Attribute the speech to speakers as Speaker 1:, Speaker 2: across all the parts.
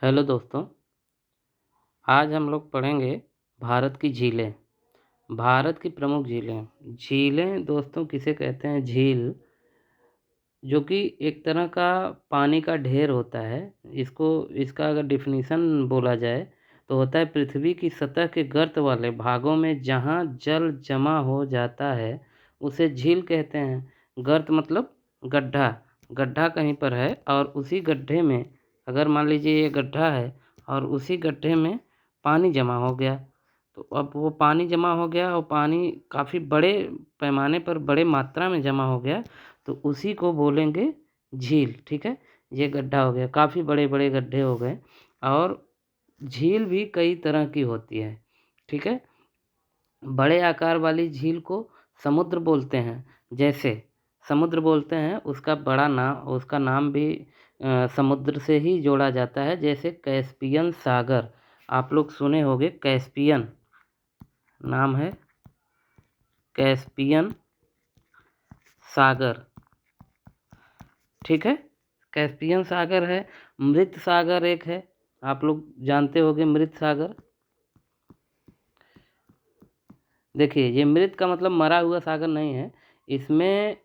Speaker 1: Hello दोस्तों, आज हम लोग पढ़ेंगे भारत की झीलें। भारत की प्रमुख झीलें। झीलें दोस्तों किसे कहते हैं? झील जो कि एक तरह का पानी का ढेर होता है। इसका अगर डेफिनिशन बोला जाए तो होता है पृथ्वी की सतह के गर्त वाले भागों में जहाँ जल जमा हो जाता है उसे झील कहते हैं। गर्त मतलब गड्ढा। गड्ढा कहीं पर है और उसी गड्ढे में, अगर मान लीजिए ये गड्ढा है और उसी गड्ढे में पानी जमा हो गया, तो अब वो पानी जमा हो गया और पानी काफ़ी बड़े पैमाने पर बड़े मात्रा में जमा हो गया, तो उसी को बोलेंगे झील। ठीक है, ये गड्ढा हो गया, काफ़ी बड़े बड़े गड्ढे हो गए। और झील भी कई तरह की होती है। ठीक है, बड़े आकार वाली झील को समुद्र बोलते हैं। जैसे समुद्र बोलते हैं, उसका नाम भी समुद्र से ही जोड़ा जाता है। जैसे कैस्पियन सागर, आप लोग सुने होंगे, कैस्पियन नाम है, कैस्पियन सागर। ठीक है, कैस्पियन सागर है। मृत सागर एक है, आप लोग जानते होंगे मृत सागर। देखिए, ये मृत का मतलब मरा हुआ सागर नहीं है। इसमें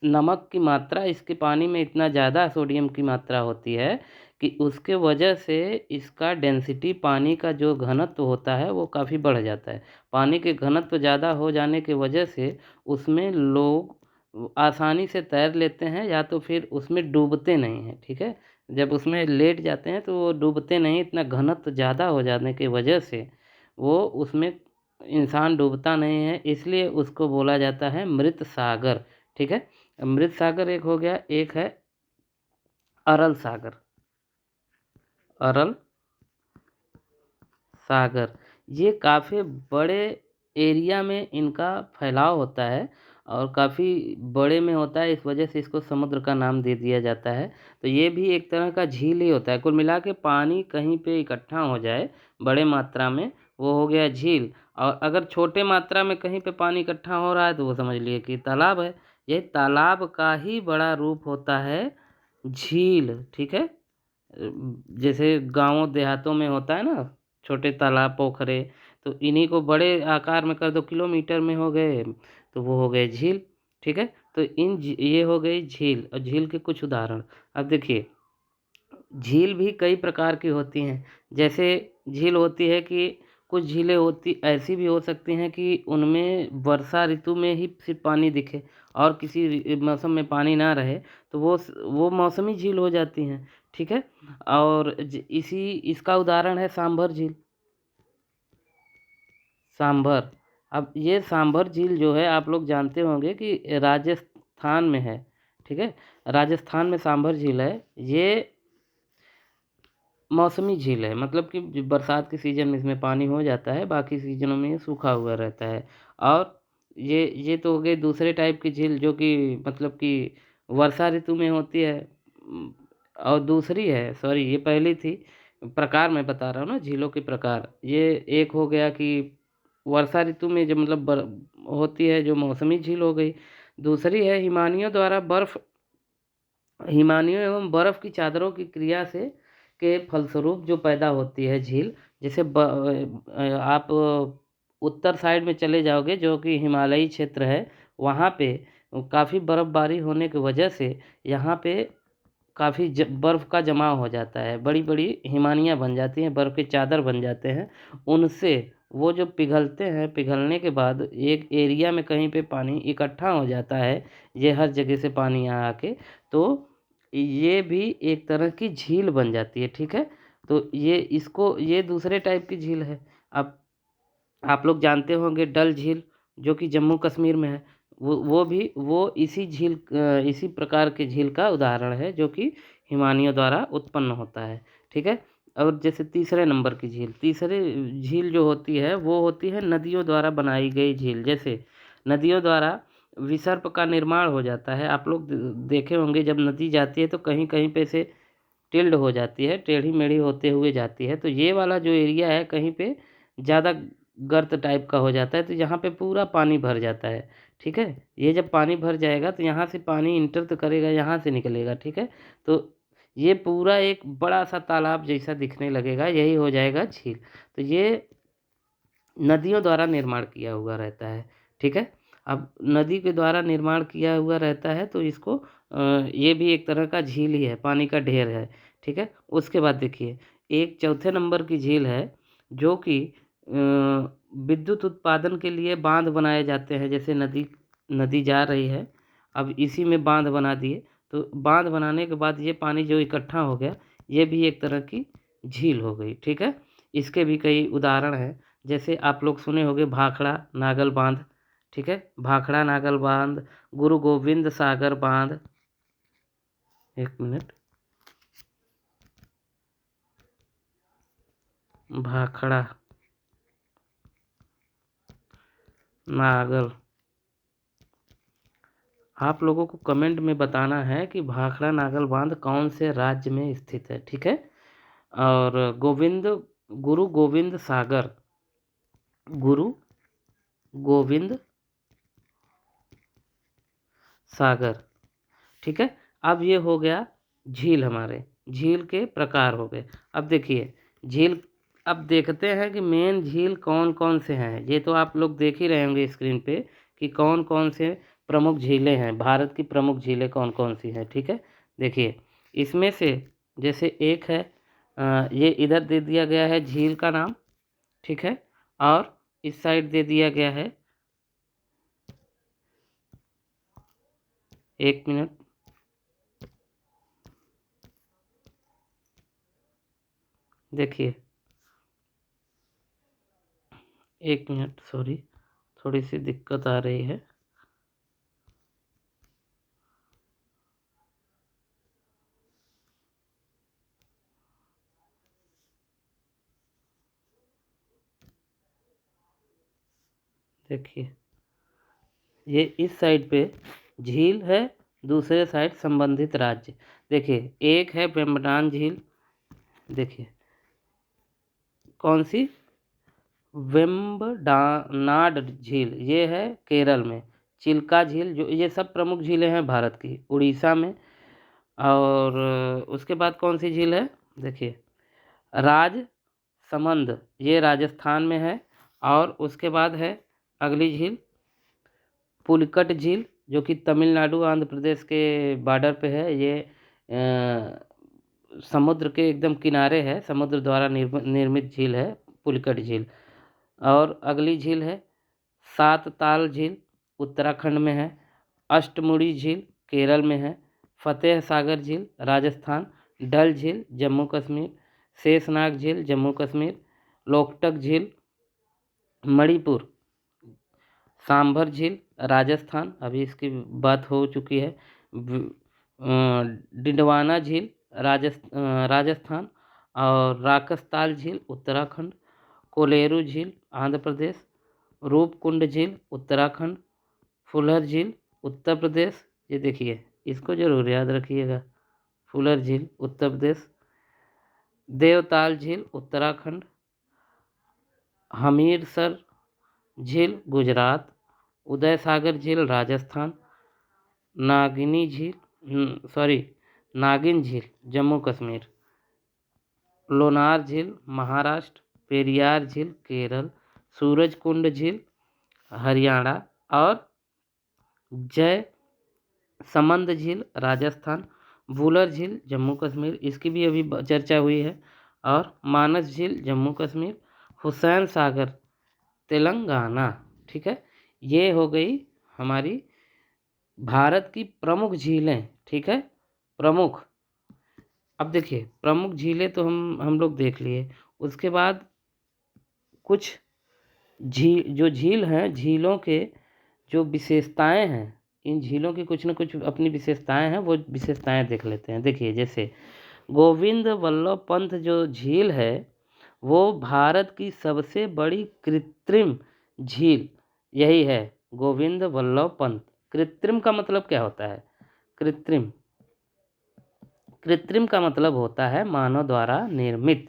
Speaker 1: नमक की मात्रा, इसके पानी में इतना ज़्यादा सोडियम की मात्रा होती है कि उसके वजह से इसका डेंसिटी, पानी का जो घनत्व होता है वो काफ़ी बढ़ जाता है। पानी के घनत्व ज़्यादा हो जाने की वजह से उसमें लोग आसानी से तैर लेते हैं, या तो फिर उसमें डूबते नहीं हैं। ठीक है, जब उसमें लेट जाते हैं तो वो डूबते नहीं, इतना घनत्व ज़्यादा हो जाने की वजह से वो उसमें इंसान डूबता नहीं है, इसलिए उसको बोला जाता है मृत सागर। ठीक है, मृत सागर एक हो गया। एक है अरल सागर। अरल सागर, ये काफ़ी बड़े एरिया में इनका फैलाव होता है और काफ़ी बड़े में होता है, इस वजह से इसको समुद्र का नाम दे दिया जाता है। तो ये भी एक तरह का झील ही होता है। कुल मिला के पानी कहीं पे इकट्ठा हो जाए बड़े मात्रा में, वो हो गया झील। और अगर छोटे मात्रा में कहीं पे पानी इकट्ठा हो रहा है तो वो समझ लिए कि तालाब है। ये तालाब का ही बड़ा रूप होता है झील। ठीक है, जैसे गाँवों देहातों में होता है ना छोटे तालाब पोखरे, तो इन्हीं को बड़े आकार में कर दो, किलोमीटर में हो गए, तो वो हो गए झील। ठीक है, तो ये हो गई झील। और झील के कुछ उदाहरण अब देखिए। झील भी कई प्रकार की होती हैं। जैसे झील होती है कि कुछ झीलें होती ऐसी भी हो सकती हैं कि उनमें वर्षा ऋतु में ही सिर्फ पानी दिखे और किसी मौसम में पानी ना रहे, तो वो मौसमी झील हो जाती हैं। ठीक है, और इसका उदाहरण है सांभर झील। सांभर, अब ये सांभर झील जो है आप लोग जानते होंगे कि राजस्थान में है। ठीक है, राजस्थान में सांभर झील है। ये मौसमी झील है, मतलब कि बरसात के सीज़न में इसमें पानी हो जाता है, बाकी सीज़नों में ये सूखा हुआ रहता है। और ये तो हो गई दूसरे टाइप की झील जो कि मतलब कि वर्षा ऋतु में होती है। और दूसरी है, सॉरी ये पहली थी, प्रकार मैं बता रहा हूँ ना झीलों के प्रकार। ये एक हो गया कि वर्षा ऋतु में जो मतलब होती है, जो मौसमी झील हो गई। दूसरी है हिमानियों एवं बर्फ़ की चादरों की क्रिया से के फलस्वरूप जो पैदा होती है झील। जैसे आप उत्तर साइड में चले जाओगे जो कि हिमालयी क्षेत्र है, वहाँ पे काफ़ी बर्फ़बारी होने की वजह से यहाँ पे काफ़ी बर्फ़ का जमाव हो जाता है, बड़ी बड़ी हिमानियाँ बन जाती हैं, बर्फ़ के चादर बन जाते हैं। उनसे वो जो पिघलते हैं, पिघलने के बाद एक एरिया में कहीं पे पानी इकट्ठा हो जाता है, ये हर जगह से पानी यहाँ आके, तो ये भी एक तरह की झील बन जाती है। ठीक है, तो ये दूसरे टाइप की झील है। अब आप लोग जानते होंगे डल झील, जो कि जम्मू कश्मीर में है। वो भी वो इसी प्रकार के झील का उदाहरण है जो कि हिमानियों द्वारा उत्पन्न होता है। ठीक है, और जैसे तीसरे नंबर की तीसरे झील जो होती है वो होती है नदियों द्वारा बनाई गई झील। जैसे नदियों द्वारा विसर्प का निर्माण हो जाता है। आप लोग देखे होंगे जब नदी जाती है तो कहीं कहीं पे से टिल्ड हो जाती है, टेढ़ी मेढ़ी होते हुए जाती है, तो ये वाला जो एरिया है कहीं पे ज़्यादा गर्त टाइप का हो जाता है, तो यहाँ पे पूरा पानी भर जाता है। ठीक है, ये जब पानी भर जाएगा तो यहाँ से पानी इंटर तो करेगा, यहाँ से निकलेगा। ठीक है, तो ये पूरा एक बड़ा सा तालाब जैसा दिखने लगेगा, यही हो जाएगा झील। तो ये नदियों द्वारा निर्माण किया हुआ रहता है, ठीक है। अब नदी के द्वारा निर्माण किया हुआ रहता है तो इसको ये भी एक तरह का झील ही है, पानी का ढेर है, ठीक है। उसके बाद देखिए एक चौथे नंबर की झील है जो कि विद्युत उत्पादन के लिए बांध बनाए जाते हैं। जैसे नदी नदी जा रही है, अब इसी में बांध बना दिए, तो बांध बनाने के बाद ये पानी जो इकट्ठा हो गया, ये भी एक तरह की झील हो गई, ठीक है। इसके भी कई उदाहरण हैं, जैसे आप लोग सुने होंगे भाखड़ा नागल बांध, ठीक है। भाखड़ा नागल बांध, गुरु गोविंद सागर बांध, एक मिनट, भाखड़ा नागल, आप लोगों को कमेंट में बताना है कि भाखड़ा नागल बांध कौन से राज्य में स्थित है, ठीक है। और गुरु गोविंद सागर, गुरु गोविंद सागर, ठीक है। अब ये हो गया झील, हमारे झील के प्रकार हो गए। अब देखिए झील, अब देखते हैं कि मेन झील कौन कौन से हैं। ये तो आप लोग देख ही रहे होंगे स्क्रीन पे कि कौन कौन से प्रमुख झीलें हैं, भारत की प्रमुख झीलें कौन कौन सी हैं, ठीक है। देखिए इसमें से जैसे एक है ये इधर दे दिया गया है झील का नाम, ठीक है। और इस साइड दे दिया गया है, एक मिनट, देखिए एक मिनट, सॉरी थोड़ी सी दिक्कत आ रही है। देखिए ये इस साइड पे झील है, दूसरे साइड संबंधित राज्य। देखिए एक है वेम्बनाड झील, देखिए कौन सी, वेम्बनाड झील, ये है केरल में। चिल्का झील, जो ये सब प्रमुख झीलें हैं भारत की, उड़ीसा में। और उसके बाद कौन सी झील है, देखिए राजसमंद, ये राजस्थान में है। और उसके बाद है अगली झील पुलिकट झील, जो कि तमिलनाडु आंध्र प्रदेश के बॉर्डर पे है। ये समुद्र के एकदम किनारे है, समुद्र द्वारा निर्मित झील है पुलिकट झील। और अगली झील है सात ताल झील, उत्तराखंड में है। अष्टमुड़ी झील केरल में है। फतेह सागर झील राजस्थान। डल झील जम्मू कश्मीर। शेषनाग झील जम्मू कश्मीर। लोकटक झील मणिपुर। सांभर झील राजस्थान, अभी इसकी बात हो चुकी है। डिडवाना झील राजस्थान। और राकसताल झील उत्तराखंड। कोलेरू झील आंध्र प्रदेश। रूपकुंड झील उत्तराखंड। फुलर झील उत्तर प्रदेश, ये देखिए इसको जरूर याद रखिएगा, फुलर झील उत्तर प्रदेश। देवताल झील उत्तराखंड। हमीरसर झील गुजरात। उदय सागर झील राजस्थान। नागिनी झील नागिन झील जम्मू कश्मीर। लोनार झील महाराष्ट्र। पेरियार झील केरल। सूरजकुंड झील हरियाणा। और जय समंद झील राजस्थान। वुलर झील जम्मू कश्मीर, इसकी भी अभी चर्चा हुई है। और मानस झील जम्मू कश्मीर। हुसैन सागर तेलंगाना, ठीक है। ये हो गई हमारी भारत की प्रमुख झीलें, ठीक है, प्रमुख। अब देखिए प्रमुख झीलें तो हम लोग देख लिए। उसके बाद कुछ झील हैं, झीलों के जो विशेषताएं हैं, इन झीलों की कुछ न कुछ अपनी विशेषताएं हैं, वो विशेषताएं देख लेते हैं। देखिए जैसे गोविंद वल्लभ पंत जो झील है, वो भारत की सबसे बड़ी कृत्रिम झील यही है, गोविंद वल्लभ पंत। कृत्रिम का मतलब क्या होता है, कृत्रिम, कृत्रिम का मतलब होता है मानव द्वारा निर्मित,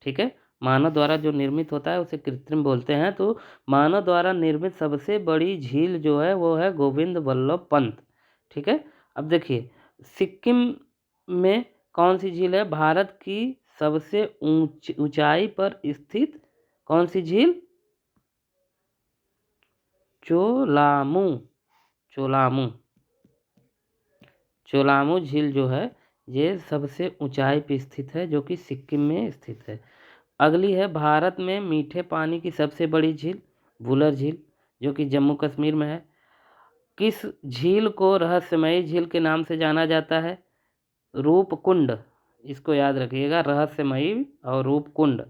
Speaker 1: ठीक है। मानव द्वारा जो निर्मित होता है उसे कृत्रिम बोलते हैं। तो मानव द्वारा निर्मित सबसे बड़ी झील जो है वो है गोविंद वल्लभ पंत, ठीक है। अब देखिए सिक्किम में कौन सी झील है भारत की सबसे ऊंचाई पर स्थित? कौन सी झील? चोलामू। चोलामू। चोलामू झील जो है ये सबसे ऊंचाई पर स्थित है, जो कि सिक्किम में स्थित है। अगली है भारत में मीठे पानी की सबसे बड़ी झील, वुलर झील, जो कि जम्मू कश्मीर में है। किस झील को रहस्यमयी झील के नाम से जाना जाता है? रूपकुंड। इसको याद रखिएगा, रहस्यमयी और रूपकुंड,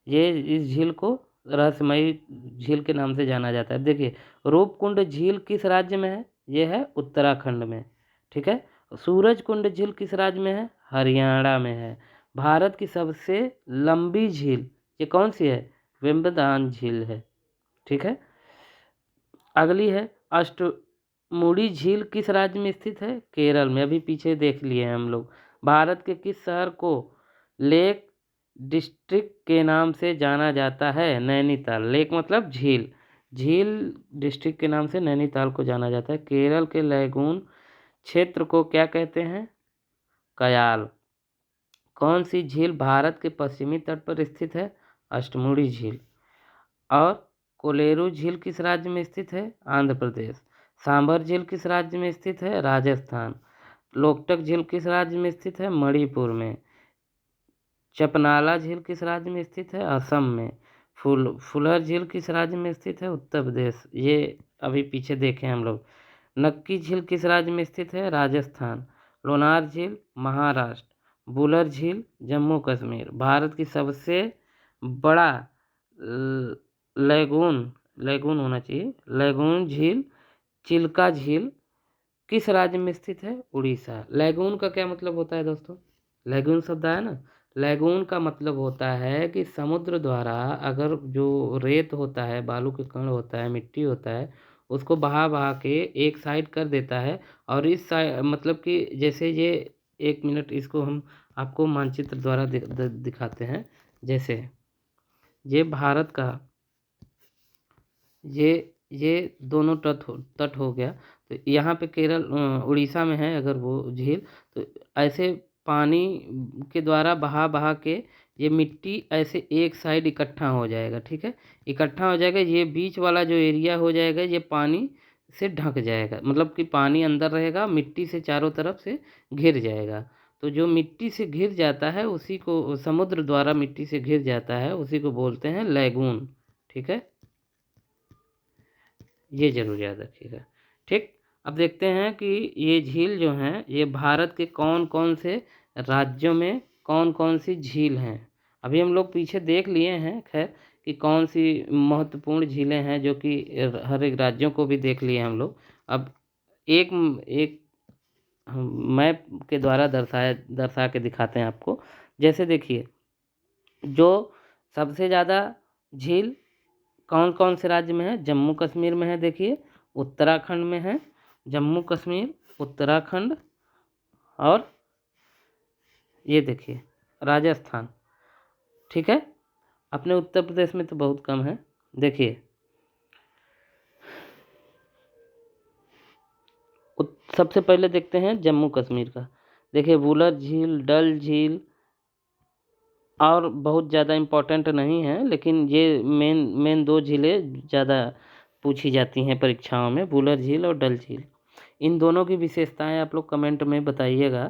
Speaker 1: ये इस झील को रहस्यमयी झील के नाम से जाना जाता है। देखिए, रूपकुंड झील किस राज्य में है? ये है उत्तराखंड में। ठीक है। सूरजकुंड झील किस राज्य में है? हरियाणा में है। भारत की सबसे लंबी झील ये कौन सी है? वेम्बनाड झील है। ठीक है। अगली है अष्टमुडी झील किस राज्य में स्थित है? केरल में। अभी पीछे देख लिए हैं हम लोग। भारत के किस शहर को लेक डिस्ट्रिक्ट के नाम से जाना जाता है? नैनीताल। लेक मतलब झील, झील डिस्ट्रिक्ट के नाम से नैनीताल को जाना जाता है। केरल के लैगून क्षेत्र को क्या कहते हैं? कयाल। कौन सी झील भारत के पश्चिमी तट पर स्थित है? अष्टमुडी झील। और कोलेरू झील किस राज्य में स्थित है? आंध्र प्रदेश। सांभर झील किस राज्य में स्थित है? राजस्थान। लोकटक झील किस राज्य में स्थित है? मणिपुर में। चपनाला झील किस राज्य में स्थित है? असम में। फुलर झील किस राज्य में स्थित है? उत्तर प्रदेश। ये अभी पीछे देखे हम लोग। नक्की झील किस राज्य में स्थित है? राजस्थान। लोनार झील महाराष्ट्र। बुलर झील जम्मू कश्मीर। भारत की सबसे बड़ा लैगून लैगून होना चाहिए, लैगून झील चिल्का झील किस राज्य में स्थित है? उड़ीसा। लैगून का क्या मतलब होता है दोस्तों? लैगून शब्द आया ना, लैगून का मतलब होता है कि समुद्र द्वारा अगर जो रेत होता है, बालू के कण होता है, मिट्टी होता है, उसको बहा बहा के एक साइड कर देता है। और इस साइड मतलब कि जैसे ये, एक मिनट इसको हम आपको मानचित्र द्वारा दिखाते हैं। जैसे ये भारत का ये दोनों तट हो गया, तो यहाँ पे केरल उड़ीसा में है अगर वो झील, तो ऐसे पानी के द्वारा बहा बहा के ये मिट्टी ऐसे एक साइड इकट्ठा हो जाएगा। ठीक है, इकट्ठा हो जाएगा, ये बीच वाला जो एरिया हो जाएगा ये पानी से ढक जाएगा, मतलब कि पानी अंदर रहेगा, मिट्टी से चारों तरफ से घिर जाएगा। तो जो मिट्टी से घिर जाता है उसी को, समुद्र द्वारा मिट्टी से घिर जाता है उसी को बोलते हैं लैगून। ठीक है, ये जरूर याद रखिएगा। ठीक, अब देखते हैं कि ये झील जो हैं ये भारत के कौन कौन से राज्यों में कौन कौन सी झील हैं। अभी हम लोग पीछे देख लिए हैं खैर कि कौन सी महत्वपूर्ण झीलें हैं, जो कि हर एक राज्यों को भी देख लिए हम लोग। अब एक एक मैप के द्वारा दर्शा के दिखाते हैं आपको। जैसे देखिए, जो सबसे ज़्यादा झील कौन कौन से राज्य में है? जम्मू कश्मीर में है। देखिए, उत्तराखंड में है, जम्मू कश्मीर, उत्तराखंड, और ये देखिए राजस्थान। ठीक है, अपने उत्तर प्रदेश में तो बहुत कम है। देखिए, सबसे पहले देखते हैं जम्मू कश्मीर का। देखिए, वुलर झील, डल झील, और बहुत ज़्यादा इम्पोर्टेंट नहीं है, लेकिन ये मेन दो झीलें ज़्यादा पूछी जाती हैं परीक्षाओं में, वुलर झील और डल झील। इन दोनों की विशेषताएं आप लोग कमेंट में बताइएगा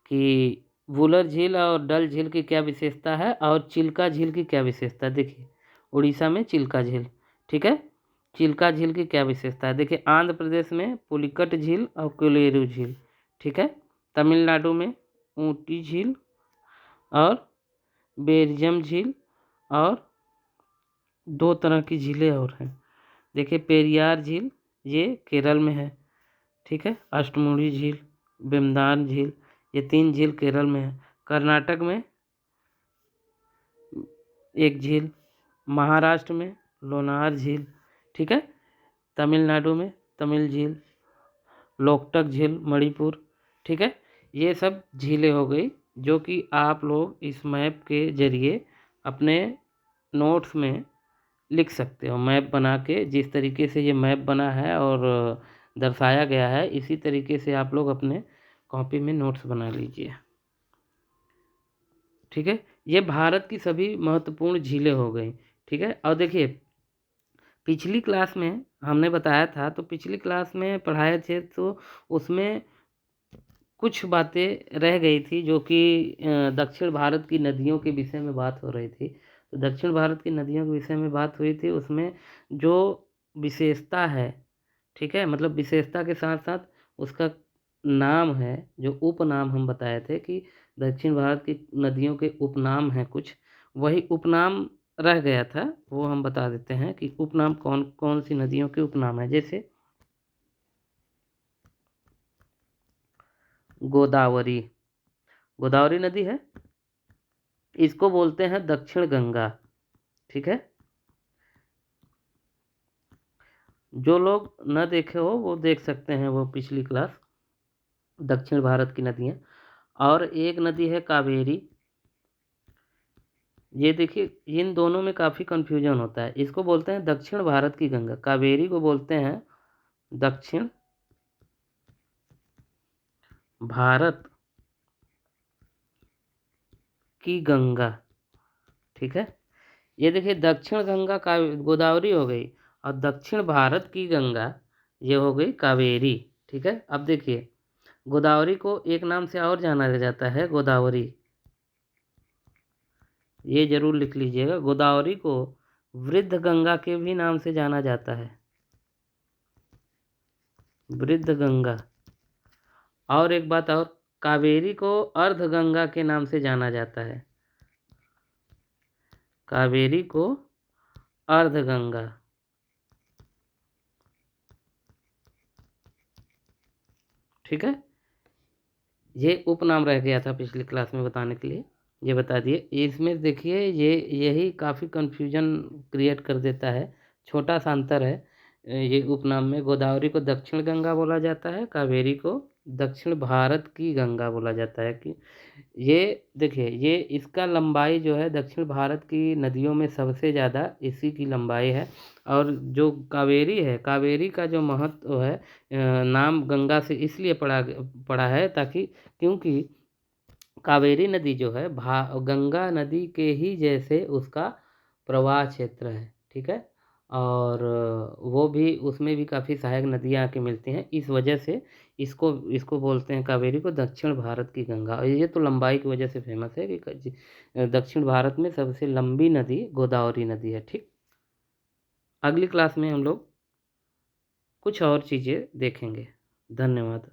Speaker 1: कि वुलर झील और डल झील की क्या विशेषता है और चिल्का झील की क्या विशेषता है। देखिए, उड़ीसा में चिल्का झील। ठीक है, चिल्का झील की क्या विशेषता है? देखिए, आंध्र प्रदेश में पुलिकट झील और कोलेरू झील। ठीक है, तमिलनाडु में ऊटी झील और बेरजम झील, और दो तरह की झीलें और हैं। देखिए, पेरियार झील ये केरल में है। ठीक है, अष्टमुडी झील, वेम्बनाड झील, ये तीन झील केरल में है। कर्नाटक में एक झील, महाराष्ट्र में लोनार झील। ठीक है, तमिलनाडु में तमिल झील, लोकटक झील मणिपुर। ठीक है, ये सब झीलें हो गई जो कि आप लोग इस मैप के ज़रिए अपने नोट्स में लिख सकते हो। मैप बना के, जिस तरीके से ये मैप बना है और दर्शाया गया है, इसी तरीके से आप लोग अपने कॉपी में नोट्स बना लीजिए। ठीक है। ये भारत की सभी महत्वपूर्ण झीलें हो गई। ठीक है। और देखिए पिछली क्लास में हमने बताया था, तो पिछली क्लास में पढ़ाए थे, तो उसमें कुछ बातें रह गई थी जो कि दक्षिण भारत की नदियों के विषय में बात हो रही थी। तो दक्षिण भारत की नदियों के विषय में बात हुई थी, उसमें जो विशेषता है, ठीक है, मतलब विशेषता के साथ साथ उसका नाम है, जो उपनाम हम बताए थे कि दक्षिण भारत की नदियों के उपनाम हैं कुछ, वही उपनाम रह गया था, वो हम बता देते हैं कि उपनाम कौन कौन सी नदियों के उपनाम है। जैसे गोदावरी, गोदावरी नदी है, इसको बोलते हैं दक्षिण गंगा। ठीक है। जो लोग न देखे हो वो देख सकते हैं वो पिछली क्लास, दक्षिण भारत की नदियाँ। और एक नदी है कावेरी। ये देखिए इन दोनों में काफ़ी कन्फ्यूजन होता है। इसको बोलते हैं दक्षिण भारत की गंगा, कावेरी को बोलते हैं दक्षिण भारत की गंगा। ठीक है। ये देखिए दक्षिण गंगा का गोदावरी हो गई, और दक्षिण भारत की गंगा ये हो गई कावेरी। ठीक है। अब देखिए गोदावरी को एक नाम से और जाना जाता है, गोदावरी, ये जरूर लिख लीजिएगा, गोदावरी को वृद्ध गंगा के भी नाम से जाना जाता है, वृद्ध गंगा। और एक बात और, कावेरी को अर्ध गंगा के नाम से जाना जाता है, कावेरी को अर्ध गंगा। ठीक है। ये उपनाम रह गया था पिछली क्लास में बताने के लिए, ये बता दिए। इसमें देखिए ये यही काफ़ी कन्फ्यूजन क्रिएट कर देता है, छोटा सा अंतर है ये उपनाम में। गोदावरी को दक्षिण गंगा बोला जाता है, कावेरी को दक्षिण भारत की गंगा बोला जाता है। कि ये देखिए ये इसका लंबाई जो है दक्षिण भारत की नदियों में सबसे ज़्यादा इसी की लंबाई है। और जो कावेरी है, कावेरी का जो महत्व है, नाम गंगा से इसलिए पड़ा है ताकि, क्योंकि कावेरी नदी जो है गंगा नदी के ही जैसे उसका प्रवाह क्षेत्र है। ठीक है। और वो भी उसमें भी काफ़ी सहायक नदियाँ आके मिलती हैं, इस वजह से इसको इसको बोलते हैं कावेरी को दक्षिण भारत की गंगा। और ये तो लंबाई की वजह से फेमस है कि दक्षिण भारत में सबसे लंबी नदी गोदावरी नदी है। ठीक। अगली क्लास में हम लोग कुछ और चीज़ें देखेंगे। धन्यवाद।